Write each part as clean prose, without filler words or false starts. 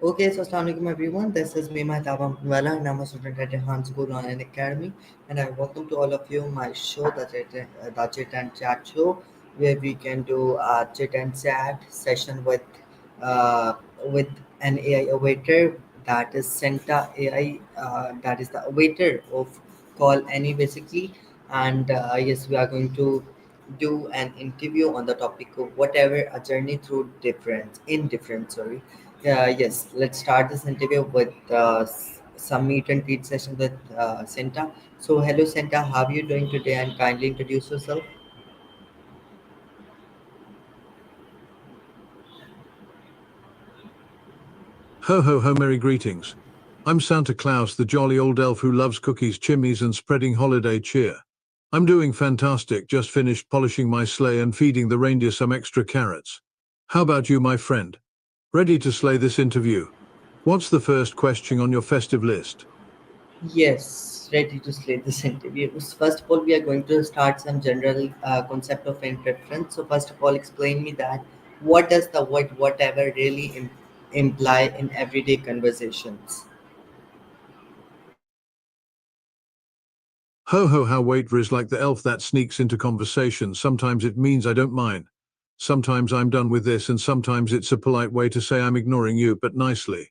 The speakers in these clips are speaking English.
Okay, so Assalamualaikum everyone. This is me, Mahtab Amwala, and I'm a student at Hans School Online Academy. And I welcome to all of you my show, the Chit and Chat show, where we can do a chit and chat session uh, with an AI waiter that is Senta AI, that is the waiter of Call Any basically. And yes, we are going to do an interview on the topic of whatever a journey through indifference. Sorry. Yes, let's start this interview with some meet and greet session with Senta. So, hello Senta, how are you doing today? And kindly introduce yourself. Ho ho ho, merry greetings. I'm Santa Claus, the jolly old elf who loves cookies, chimneys, and spreading holiday cheer. I'm doing fantastic, just finished polishing my sleigh and feeding the reindeer some extra carrots. How about you, my friend? Ready to slay this interview? What's the first question on your festive list? Yes, ready to slate this interview. First of all, we are going to start some general concept of indifference. So, first of all, explain me that what does the word whatever really imply in everyday conversations? Ho ho, how waiter is like the elf that sneaks into conversation. Sometimes it means I don't mind. Sometimes I'm done with this, and sometimes it's a polite way to say I'm ignoring you, but nicely.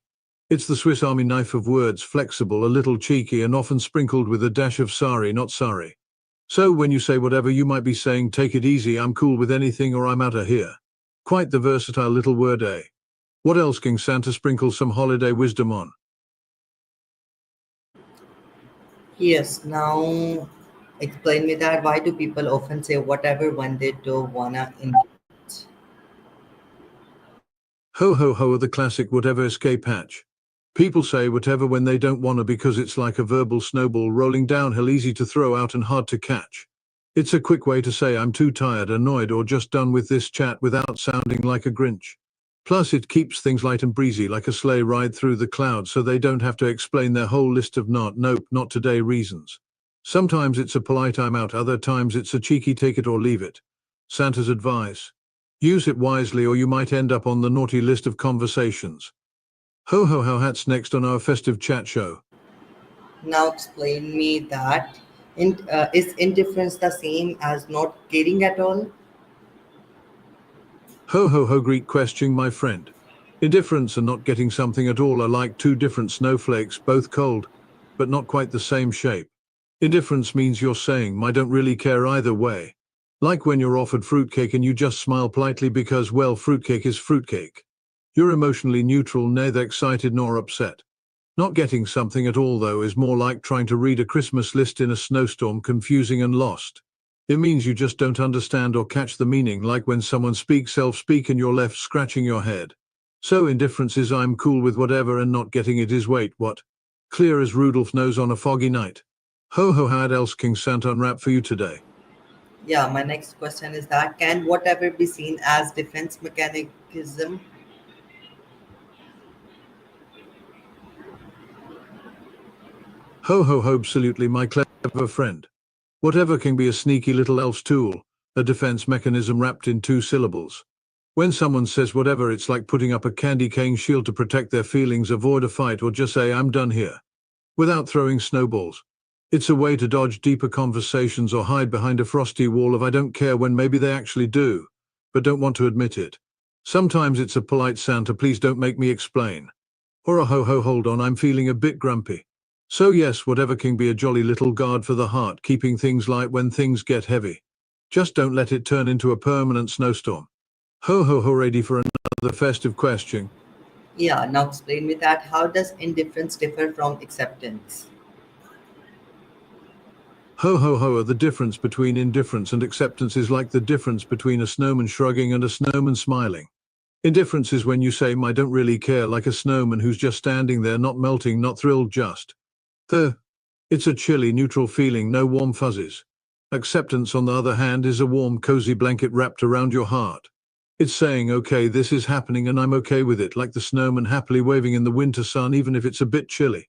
It's the Swiss Army knife of words, flexible, a little cheeky, and often sprinkled with a dash of sorry, not sorry. So when you say whatever, you might be saying, take it easy, I'm cool with anything, or I'm outta here. Quite the versatile little word, eh? What else can Santa sprinkle some holiday wisdom on? Yes, now explain me that why do people often say whatever when they don't wanna engage? Ho ho ho, the classic whatever escape hatch. People say whatever when they don't wanna because it's like a verbal snowball rolling downhill, easy to throw out and hard to catch. It's a quick way to say I'm too tired, annoyed, or just done with this chat without sounding like a Grinch. Plus, it keeps things light and breezy like a sleigh ride through the clouds so they don't have to explain their whole list of nope, not today reasons. Sometimes it's a polite I'm out, other times it's a cheeky take it or leave it. Santa's advice. Use it wisely or you might end up on the naughty list of conversations. Ho ho ho, hats next on our festive chat show. Now explain me that is indifference the same as not caring at all? Ho ho ho, Greek question, my friend. Indifference and not getting something at all are like two different snowflakes, both cold, but not quite the same shape. Indifference means you're saying, I don't really care either way. Like when you're offered fruitcake and you just smile politely because, well, fruitcake is fruitcake. You're emotionally neutral, neither excited nor upset. Not getting something at all, though, is more like trying to read a Christmas list in a snowstorm, confusing and lost. It means you just don't understand or catch the meaning, like when someone speaks self-speak and you're left scratching your head. So indifference is I'm cool with whatever, and not getting it is wait, what? Clear as Rudolph's nose on a foggy night. Ho ho, how else King Santa unwrap for you today? Yeah, my next question is that can whatever be seen as defense mechanism? Ho ho ho, absolutely, my clever friend. Whatever can be a sneaky little elf's tool, a defense mechanism wrapped in two syllables. When someone says whatever, it's like putting up a candy cane shield to protect their feelings, avoid a fight, or just say I'm done here, without throwing snowballs. It's a way to dodge deeper conversations or hide behind a frosty wall of I don't care when maybe they actually do, but don't want to admit it. Sometimes it's a polite Santa, please don't make me explain. Or a ho ho, hold on, I'm feeling a bit grumpy. So yes, whatever can be a jolly little guard for the heart, keeping things light when things get heavy. Just don't let it turn into a permanent snowstorm. Ho ho ho, ready for another festive question? Yeah, now explain me that how does indifference differ from acceptance? Ho ho ho, the difference between indifference and acceptance is like the difference between a snowman shrugging and a snowman smiling. Indifference is when you say I don't really care, like a snowman who's just standing there, not melting, not thrilled, just. The. It's a chilly, neutral feeling, no warm fuzzies. Acceptance, on the other hand, is a warm, cozy blanket wrapped around your heart. It's saying, okay, this is happening and I'm okay with it, like the snowman happily waving in the winter sun, even if it's a bit chilly.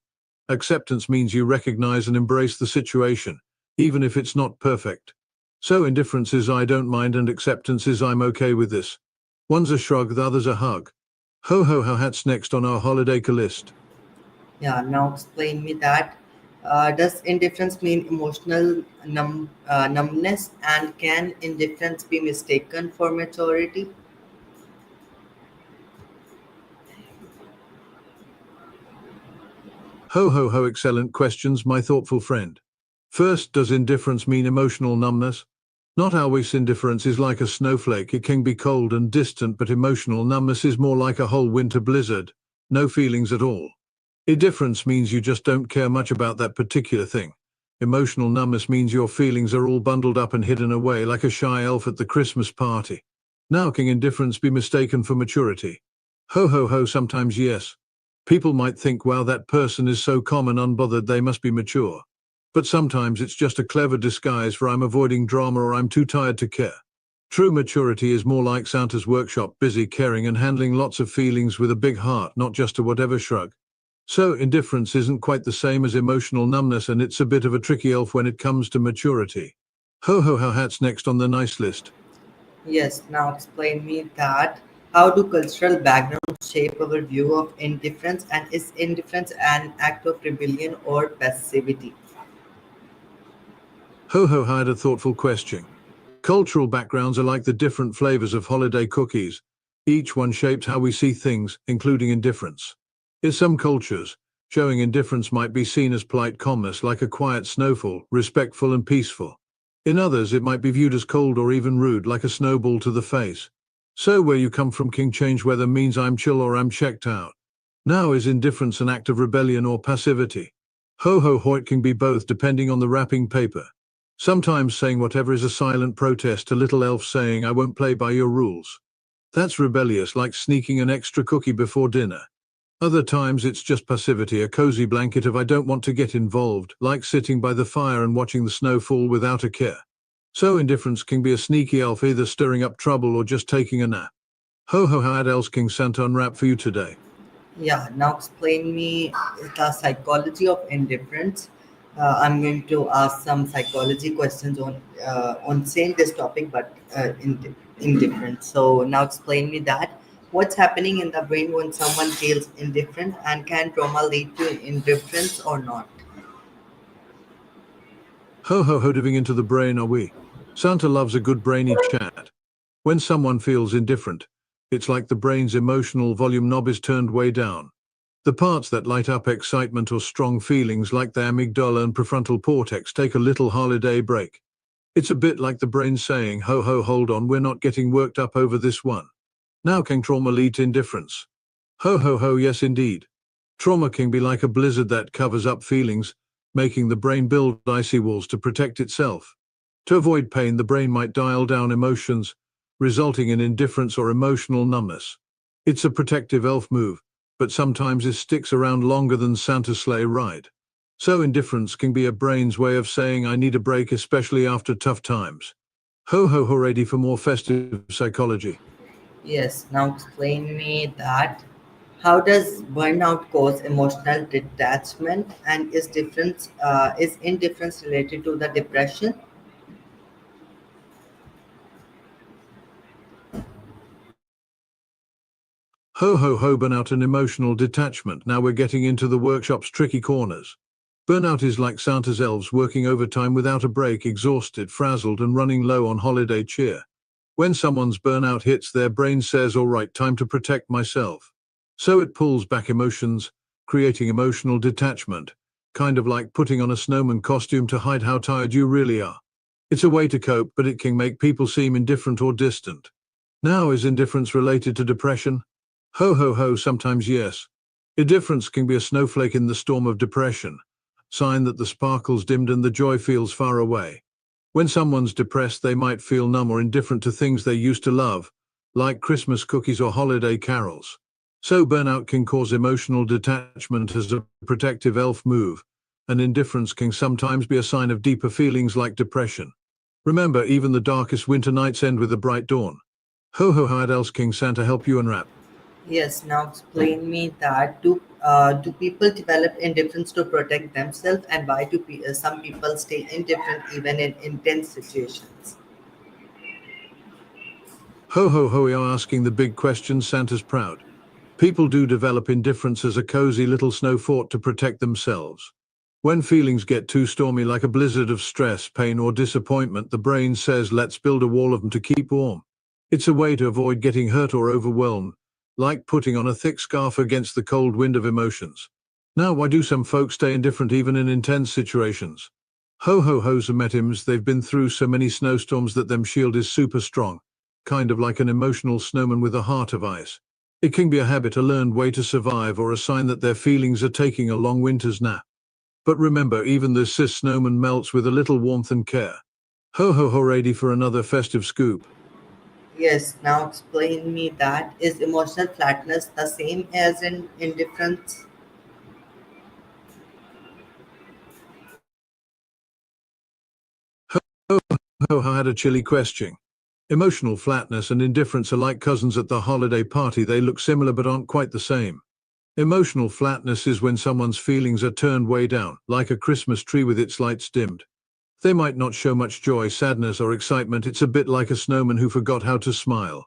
Acceptance means you recognize and embrace the situation, even if it's not perfect. So indifference is I don't mind and acceptance is I'm okay with this. One's a shrug, the other's a hug. Ho ho ho, hats next on our holiday list. Yeah, now explain me that. Does indifference mean emotional numbness, and can indifference be mistaken for maturity? Ho ho ho, excellent questions, my thoughtful friend. First, does indifference mean emotional numbness? Not always. Indifference is like a snowflake. It can be cold and distant, but emotional numbness is more like a whole winter blizzard. No feelings at all. Indifference means you just don't care much about that particular thing. Emotional numbness means your feelings are all bundled up and hidden away like a shy elf at the Christmas party. Now, can indifference be mistaken for maturity? Ho ho ho, sometimes yes. People might think, wow, that person is so calm and unbothered, they must be mature. But sometimes it's just a clever disguise for I'm avoiding drama or I'm too tired to care. True maturity is more like Santa's workshop, busy caring and handling lots of feelings with a big heart, not just a whatever shrug. So indifference isn't quite the same as emotional numbness, and it's a bit of a tricky elf when it comes to maturity. Ho ho ho, hats next on the nice list. Yes, now explain me that. How do cultural backgrounds shape our view of indifference, and is indifference an act of rebellion or passivity? Ho ho had a thoughtful question. Cultural backgrounds are like the different flavors of holiday cookies. Each one shapes how we see things, including indifference. In some cultures, showing indifference might be seen as polite calmness, like a quiet snowfall, respectful and peaceful. In others, it might be viewed as cold or even rude, like a snowball to the face. So where you come from can change whether means I'm chill or I'm checked out. Now, is indifference an act of rebellion or passivity? Ho ho ho, it can be both depending on the wrapping paper. Sometimes saying whatever is a silent protest, a little elf saying I won't play by your rules. That's rebellious, like sneaking an extra cookie before dinner. Other times it's just passivity, a cozy blanket of I don't want to get involved, like sitting by the fire and watching the snow fall without a care. So indifference can be a sneaky elf, either stirring up trouble or just taking a nap. Ho ho ho, had else King Santa unwrap for you today. Yeah, now explain me the psychology of indifference. I'm going to ask some psychology questions on same this topic, but indifferent. So now explain me that. What's happening in the brain when someone feels indifferent, and can trauma lead to indifference or not? Ho ho ho, diving into the brain are we. Santa loves a good brainy chat. When someone feels indifferent, it's like the brain's emotional volume knob is turned way down. The parts that light up excitement or strong feelings, like the amygdala and prefrontal cortex, take a little holiday break. It's a bit like the brain saying, ho ho, hold on, we're not getting worked up over this one. Now, can trauma lead to indifference? Ho ho ho, yes indeed. Trauma can be like a blizzard that covers up feelings, making the brain build icy walls to protect itself. To avoid pain, the brain might dial down emotions, resulting in indifference or emotional numbness. It's a protective elf move, but sometimes it sticks around longer than Santa's sleigh ride. So indifference can be a brain's way of saying I need a break, especially after tough times. Ho ho ho, ready for more festive psychology. Yes, now explain me that. How does burnout cause emotional detachment, and is indifference related to the depression? Ho ho ho, burnout and emotional detachment. Now we're getting into the workshop's tricky corners. Burnout is like Santa's elves working overtime without a break, exhausted, frazzled, and running low on holiday cheer. When someone's burnout hits, their brain says, all right, time to protect myself. So it pulls back emotions, creating emotional detachment, kind of like putting on a snowman costume to hide how tired you really are. It's a way to cope, but it can make people seem indifferent or distant. Now, is indifference related to depression? Ho ho ho, sometimes yes. Indifference can be a snowflake in the storm of depression, sign that the sparkle's dimmed and the joy feels far away. When someone's depressed, they might feel numb or indifferent to things they used to love, like Christmas cookies or holiday carols. So burnout can cause emotional detachment as a protective elf move, and indifference can sometimes be a sign of deeper feelings like depression. Remember, even the darkest winter nights end with a bright dawn. Ho ho ho, had else King Santa help you unwrap. Yes, now explain me that. Do people develop indifference to protect themselves, and why do some people stay indifferent even in intense situations? Ho ho ho, we are asking the big questions, Santa's proud. People do develop indifference as a cozy little snow fort to protect themselves. When feelings get too stormy, like a blizzard of stress, pain, or disappointment, the brain says, let's build a wall of them to keep warm. It's a way to avoid getting hurt or overwhelmed, like putting on a thick scarf against the cold wind of emotions. Now, why do some folks stay indifferent even in intense situations? Ho ho ho's and metims, they've been through so many snowstorms that them shield is super strong, kind of like an emotional snowman with a heart of ice. It can be a habit, a learned way to survive, or a sign that their feelings are taking a long winter's nap. But remember, even the cis snowman melts with a little warmth and care. Ho ho ho, ready for another festive scoop. Yes, now explain me that. Is emotional flatness the same as in indifference? Ho ho ho, had a chilly question. Emotional flatness and indifference are like cousins at the holiday party. They look similar but aren't quite the same. Emotional flatness is when someone's feelings are turned way down, like a Christmas tree with its lights dimmed. They might not show much joy, sadness, or excitement. It's a bit like a snowman who forgot how to smile.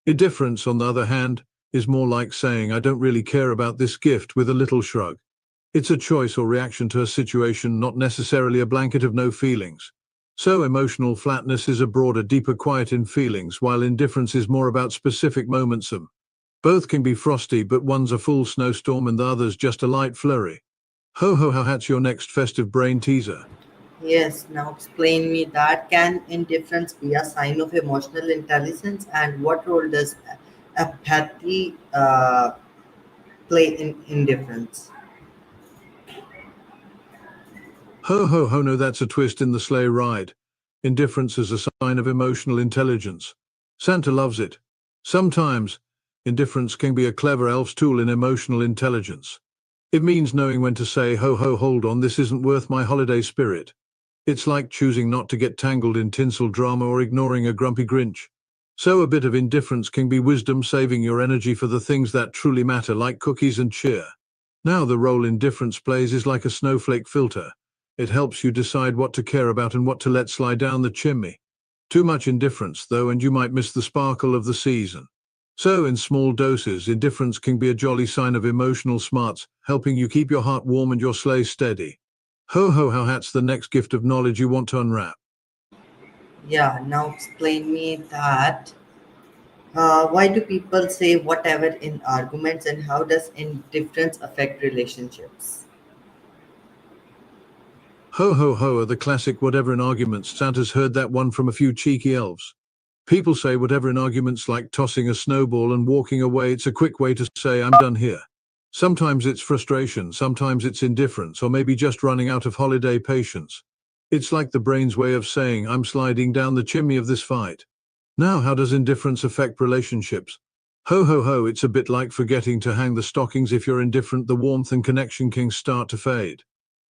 Indifference, on the other hand, is more like saying, I don't really care about this gift, with a little shrug. It's a choice or reaction to a situation, not necessarily a blanket of no feelings. So emotional flatness is a broader, deeper quiet in feelings, while indifference is more about specific moments. Both can be frosty, but one's a full snowstorm and the other's just a light flurry. Ho ho ho, that's your next festive brain teaser. Yes, now explain me that. Can indifference be a sign of emotional intelligence, and what role does apathy play in indifference? Ho ho ho, no, that's a twist in the sleigh ride. Indifference is a sign of emotional intelligence. Santa loves it. Sometimes, indifference can be a clever elf's tool in emotional intelligence. It means knowing when to say, ho ho, hold on, this isn't worth my holiday spirit. It's like choosing not to get tangled in tinsel drama or ignoring a grumpy Grinch. So a bit of indifference can be wisdom, saving your energy for the things that truly matter, like cookies and cheer. Now, the role indifference plays is like a snowflake filter. It helps you decide what to care about and what to let slide down the chimney. Too much indifference, though, and you might miss the sparkle of the season. So, in small doses, indifference can be a jolly sign of emotional smarts, helping you keep your heart warm and your sleigh steady. Ho ho ho, that's the next gift of knowledge you want to unwrap. Yeah, now explain me that. Why do people say whatever in arguments, and how does indifference affect relationships? Ho ho ho are the classic whatever in arguments. Santa's heard that one from a few cheeky elves. People say whatever in arguments, like tossing a snowball and walking away. It's a quick way to say, I'm done here. Sometimes it's frustration, sometimes it's indifference, or maybe just running out of holiday patience. It's like the brain's way of saying, I'm sliding down the chimney of this fight. Now, how does indifference affect relationships? Ho ho ho, it's a bit like forgetting to hang the stockings. If you're indifferent, the warmth and connection can start to fade.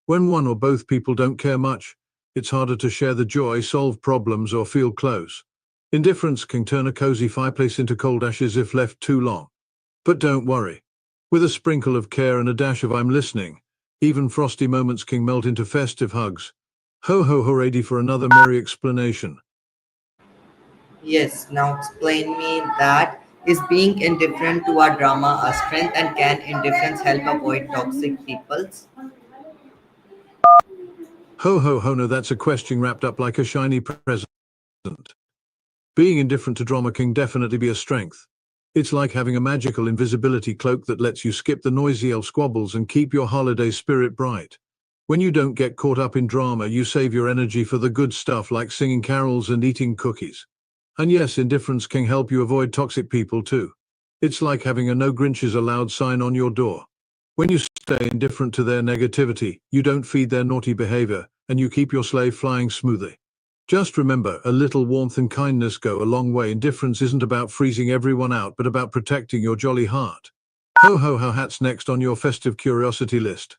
When one or both people don't care much, it's harder to share the joy, solve problems, or feel close. Indifference can turn a cozy fireplace into cold ashes if left too long. But don't worry. With a sprinkle of care and a dash of I'm listening, even frosty moments can melt into festive hugs. Ho ho ho, ready for another merry explanation. Yes, now explain me that. Is being indifferent to a drama a strength, and can indifference help avoid toxic peoples? Ho ho ho, no, that's a question wrapped up like a shiny present. Being indifferent to drama can definitely be a strength. It's like having a magical invisibility cloak that lets you skip the noisy elf squabbles and keep your holiday spirit bright. When you don't get caught up in drama, you save your energy for the good stuff, like singing carols and eating cookies. And yes, indifference can help you avoid toxic people too. It's like having a no Grinches allowed sign on your door. When you stay indifferent to their negativity, you don't feed their naughty behavior, and you keep your sleigh flying smoothly. Just remember, a little warmth and kindness go a long way. Indifference isn't about freezing everyone out, but about protecting your jolly heart. Ho ho ho, hats next on your festive curiosity list.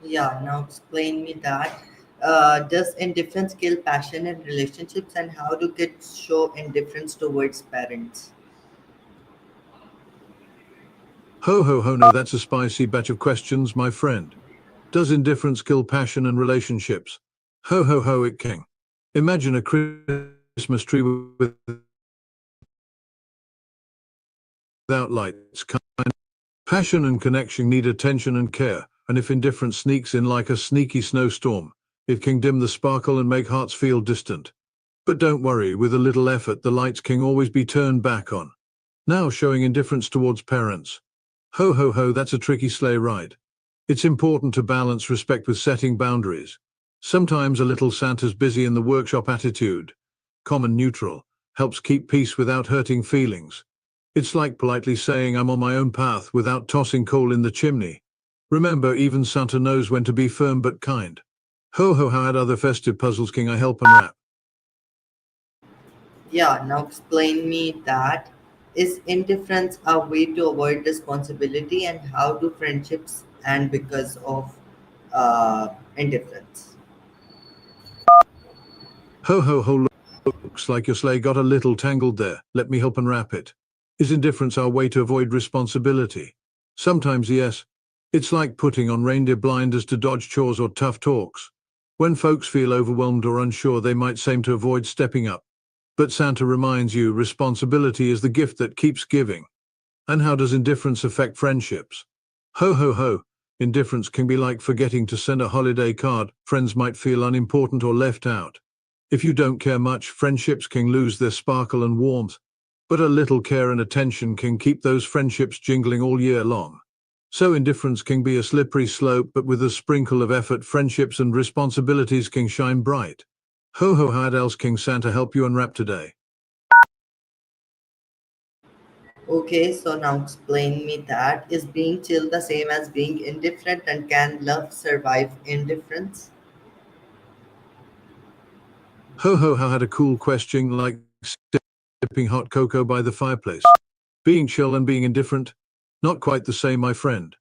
Yeah, now explain me that. Does indifference kill passion in relationships, and how do kids show indifference towards parents? Ho ho ho, no, that's a spicy batch of questions, my friend. Does indifference kill passion and relationships? Ho ho ho, it can. Imagine a Christmas tree without lights, kind Passion and connection need attention and care, and if indifference sneaks in like a sneaky snowstorm, it can dim the sparkle and make hearts feel distant. But don't worry, with a little effort, the lights can always be turned back on. Now showing indifference towards parents. Ho ho ho, that's a tricky sleigh ride. It's important to balance respect with setting boundaries. Sometimes a little Santa's busy in the workshop attitude, common neutral, helps keep peace without hurting feelings. It's like politely saying I'm on my own path without tossing coal in the chimney. Remember, even Santa knows when to be firm but kind. Ho ho, how had other festive puzzles can I help unwrap? Yeah, now explain me that. Is indifference a way to avoid responsibility, and how do friendships end because of indifference? Ho ho ho, looks like your sleigh got a little tangled there. Let me help unwrap it. Is indifference our way to avoid responsibility? Sometimes yes. It's like putting on reindeer blinders to dodge chores or tough talks. When folks feel overwhelmed or unsure, they might seem to avoid stepping up. But Santa reminds you responsibility is the gift that keeps giving. And how does indifference affect friendships? Ho ho ho. Indifference can be like forgetting to send a holiday card. Friends might feel unimportant or left out. If you don't care much, friendships can lose their sparkle and warmth. But a little care and attention can keep those friendships jingling all year long. So indifference can be a slippery slope, but with a sprinkle of effort, friendships and responsibilities can shine bright. Ho ho, how else King Santa help you unwrap today? Okay, so now explain me that. Is being chill the same as being indifferent, and can love survive indifference? Ho ho, how had a cool question like sipping hot cocoa by the fireplace. Being chill and being indifferent? Not quite the same, my friend.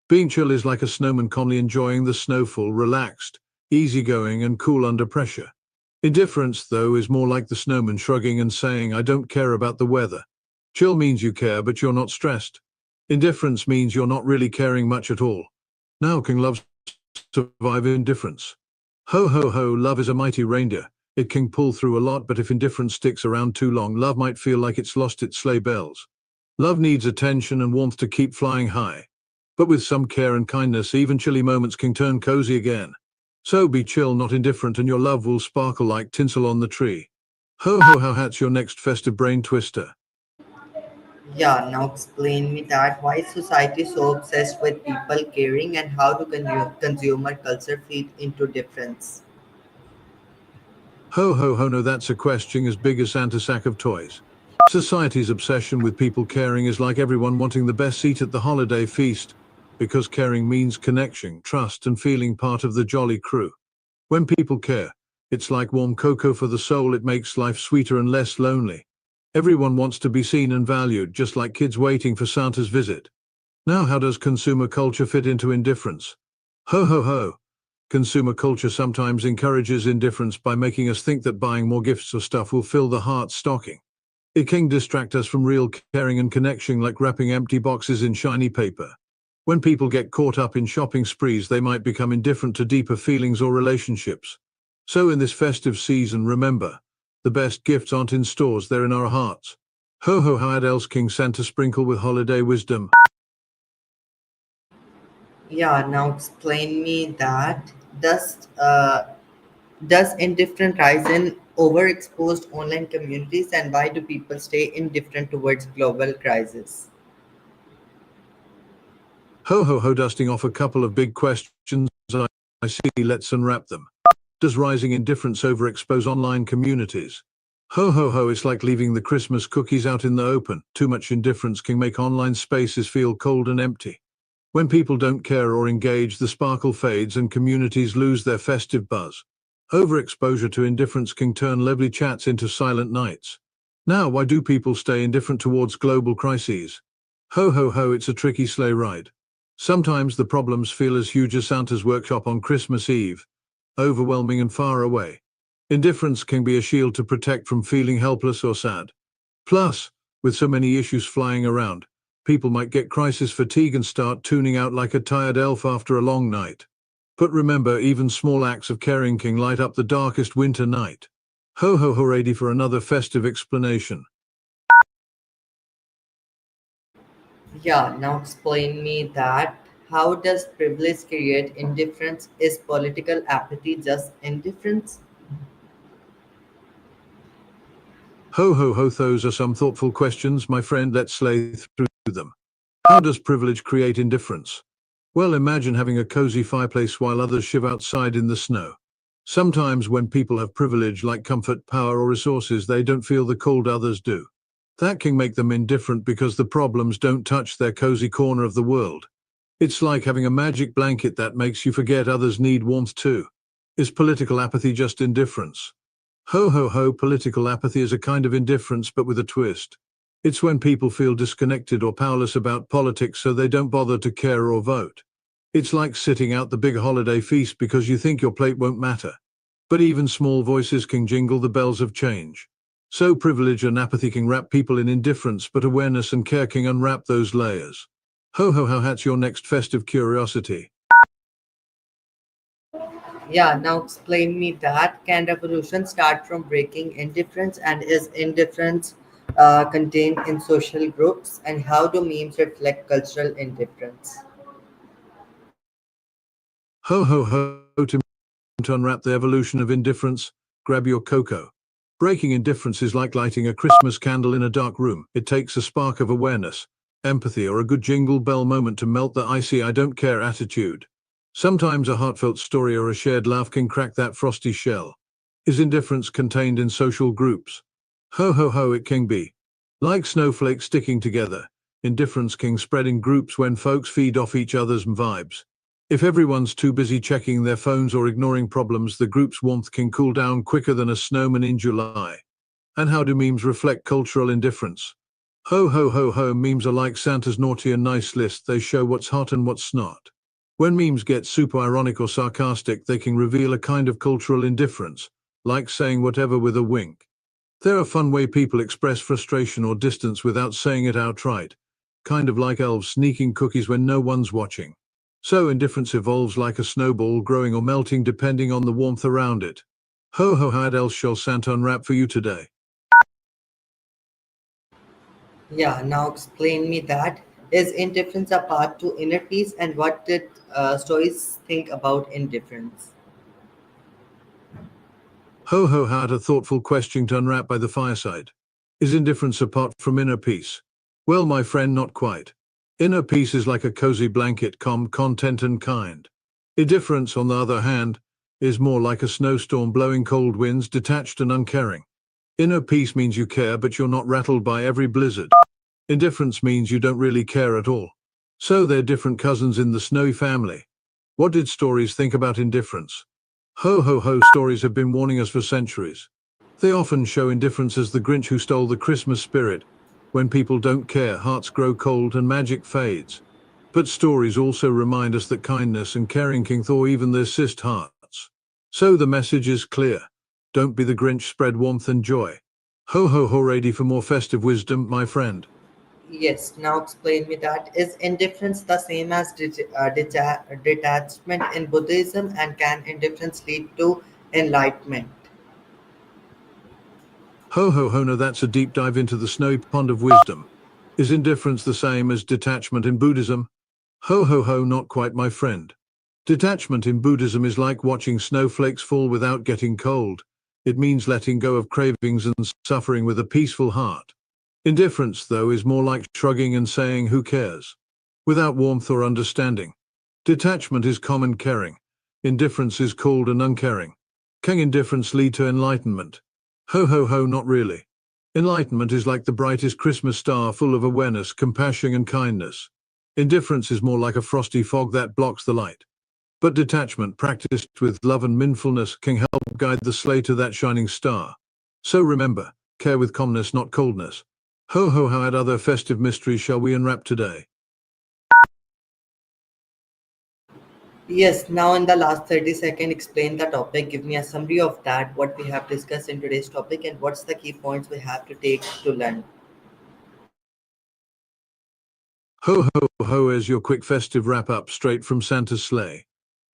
Being chill is like a snowman calmly enjoying the snowfall, relaxed, easygoing, and cool under pressure. Indifference, though, is more like the snowman shrugging and saying, I don't care about the weather. Chill means you care, but you're not stressed. Indifference means you're not really caring much at all. Now can love survive indifference? Ho ho ho, love is a mighty reindeer. It can pull through a lot, but if indifference sticks around too long, love might feel like it's lost its sleigh bells. Love needs attention and warmth to keep flying high. But with some care and kindness, even chilly moments can turn cozy again. So be chill, not indifferent, and your love will sparkle like tinsel on the tree. Ho ho, how hat's your next festive brain twister? Yeah, now explain me that. Why is society so obsessed with people caring, and how do consumer culture feed into difference? Ho ho ho, no, that's a question as big as Santa's sack of toys. Society's obsession with people caring is like everyone wanting the best seat at the holiday feast, because caring means connection, trust, and feeling part of the jolly crew. When people care, it's like warm cocoa for the soul. It makes life sweeter and less lonely. Everyone wants to be seen and valued, just like kids waiting for Santa's visit. Now, how does consumer culture fit into indifference? Ho ho ho. Consumer culture sometimes encourages indifference by making us think that buying more gifts or stuff will fill the heart's stocking. It can distract us from real caring and connection, like wrapping empty boxes in shiny paper. When people get caught up in shopping sprees, they might become indifferent to deeper feelings or relationships. So in this festive season, remember, the best gifts aren't in stores, they're in our hearts. Ho ho, how else King Santa sprinkle with holiday wisdom? Yeah, now explain me that. Does indifferent rise in overexposed online communities, and why do people stay indifferent towards global crisis? Ho ho ho, dusting off a couple of big questions I see, let's unwrap them. Does rising indifference overexpose online communities? Ho ho ho, it's like leaving the Christmas cookies out in the open. Too much indifference can make online spaces feel cold and empty. When people don't care or engage, the sparkle fades and communities lose their festive buzz. Overexposure to indifference can turn lively chats into silent nights. Now, why do people stay indifferent towards global crises? Ho ho ho, it's a tricky sleigh ride. Sometimes the problems feel as huge as Santa's workshop on Christmas Eve, overwhelming and far away. Indifference can be a shield to protect from feeling helpless or sad. Plus, with so many issues flying around, people might get crisis fatigue and start tuning out like a tired elf after a long night. But remember, even small acts of caring can light up the darkest winter night. Ho ho ho, ready for another festive explanation. Yeah, now explain me that. How does privilege create indifference? Is political apathy just indifference? Ho ho ho, those are some thoughtful questions, my friend. Let's slay through them. How does privilege create indifference? Well, imagine having a cozy fireplace while others shiver outside in the snow. Sometimes when people have privilege like comfort, power, or resources, they don't feel the cold others do. That can make them indifferent because the problems don't touch their cozy corner of the world. It's like having a magic blanket that makes you forget others need warmth too. Is political apathy just indifference? Ho ho ho, political apathy is a kind of indifference but with a twist. It's when people feel disconnected or powerless about politics so they don't bother to care or vote. It's like sitting out the big holiday feast because you think your plate won't matter. But even small voices can jingle the bells of change. So privilege and apathy can wrap people in indifference, but awareness and care can unwrap those layers. Ho ho ho, that's your next festive curiosity. Yeah, now explain me that. Can revolution start from breaking indifference, and is indifference contained in social groups, and how do memes reflect cultural indifference? Ho ho ho, to unwrap the evolution of indifference, grab your cocoa. Breaking indifference is like lighting a Christmas candle in a dark room. It takes a spark of awareness, empathy, or a good jingle bell moment to melt the icy I don't care attitude. Sometimes a heartfelt story or a shared laugh can crack that frosty shell. Is indifference contained in social groups? Ho ho ho, it can be. Like snowflakes sticking together, indifference can spread in groups when folks feed off each other's vibes. If everyone's too busy checking their phones or ignoring problems, the group's warmth can cool down quicker than a snowman in July. And how do memes reflect cultural indifference? Ho ho ho ho, memes are like Santa's naughty and nice list. They show what's hot and what's not. When memes get super ironic or sarcastic, they can reveal a kind of cultural indifference, like saying whatever with a wink. They're a fun way people express frustration or distance without saying it outright, kind of like elves sneaking cookies when no one's watching. So indifference evolves like a snowball, growing or melting depending on the warmth around it. Ho ho, how else shall Santa unwrap for you today? Yeah, now explain me that. Is indifference a path to inner peace, and what did Stoics think about indifference? Ho ho, had a thoughtful question to unwrap by the fireside. Is indifference apart from inner peace? Well, my friend, not quite. Inner peace is like a cozy blanket, calm, content, and kind. Indifference, on the other hand, is more like a snowstorm blowing cold winds, detached and uncaring. Inner peace means you care, but you're not rattled by every blizzard. Indifference means you don't really care at all. So they're different cousins in the snowy family. What did stories think about indifference? Ho ho ho, stories have been warning us for centuries. They often show indifference as the Grinch who stole the Christmas spirit. When people don't care, hearts grow cold and magic fades. But stories also remind us that kindness and caring can thaw even the assist hearts. So the message is clear. Don't be the Grinch, spread warmth and joy. Ho ho ho, ready for more festive wisdom, my friend. Yes, now explain me that. Is indifference the same as detachment in Buddhism, and can indifference lead to enlightenment? Ho ho ho, no, that's a deep dive into the snowy pond of wisdom. Is indifference the same as detachment in Buddhism? Ho ho ho, not quite, my friend. Detachment in Buddhism is like watching snowflakes fall without getting cold. It means letting go of cravings and suffering with a peaceful heart. Indifference, though, is more like shrugging and saying, who cares? Without warmth or understanding. Detachment is calm and caring. Indifference is cold and uncaring. Can indifference lead to enlightenment? Ho ho ho, not really. Enlightenment is like the brightest Christmas star, full of awareness, compassion, and kindness. Indifference is more like a frosty fog that blocks the light. But detachment, practiced with love and mindfulness, can help guide the sleigh to that shining star. So remember, care with calmness, not coldness. Ho ho ho, at other festive mysteries shall we unwrap today? Yes, now in the last 30 seconds, explain the topic. Give me a summary of that, what we have discussed in today's topic, and what's the key points we have to take to learn. Ho ho ho, as your quick festive wrap up straight from Santa's sleigh.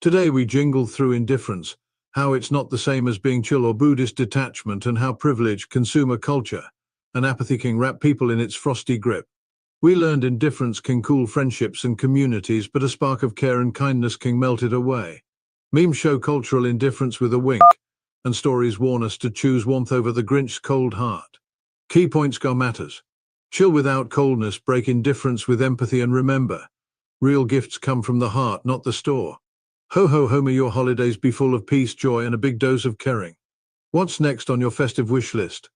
Today we jingled through indifference, how it's not the same as being chill or Buddhist detachment, and how privilege, consumer culture, and apathy can wrap people in its frosty grip. We learned indifference can cool friendships and communities, but a spark of care and kindness can melt it away. Memes show cultural indifference with a wink, and stories warn us to choose warmth over the Grinch's cold heart. Key points go matters. Chill without coldness, break indifference with empathy, and remember, real gifts come from the heart, not the store. Ho ho ho, may your holidays be full of peace, joy, and a big dose of caring. What's next on your festive wish list?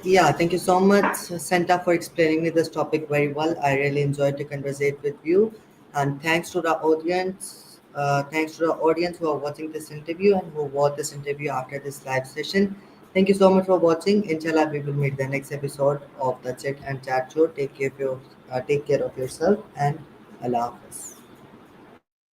Yeah, thank you so much, Santa, for explaining me this topic very well. I really enjoyed to conversate with you, and thanks to the audience. Thanks to the audience who are watching this interview and who watched this interview after this live session. Thank you so much for watching. Inshallah, we will meet the next episode of the Chit and Chat Show. Take care of yourself, and Allah Hafiz.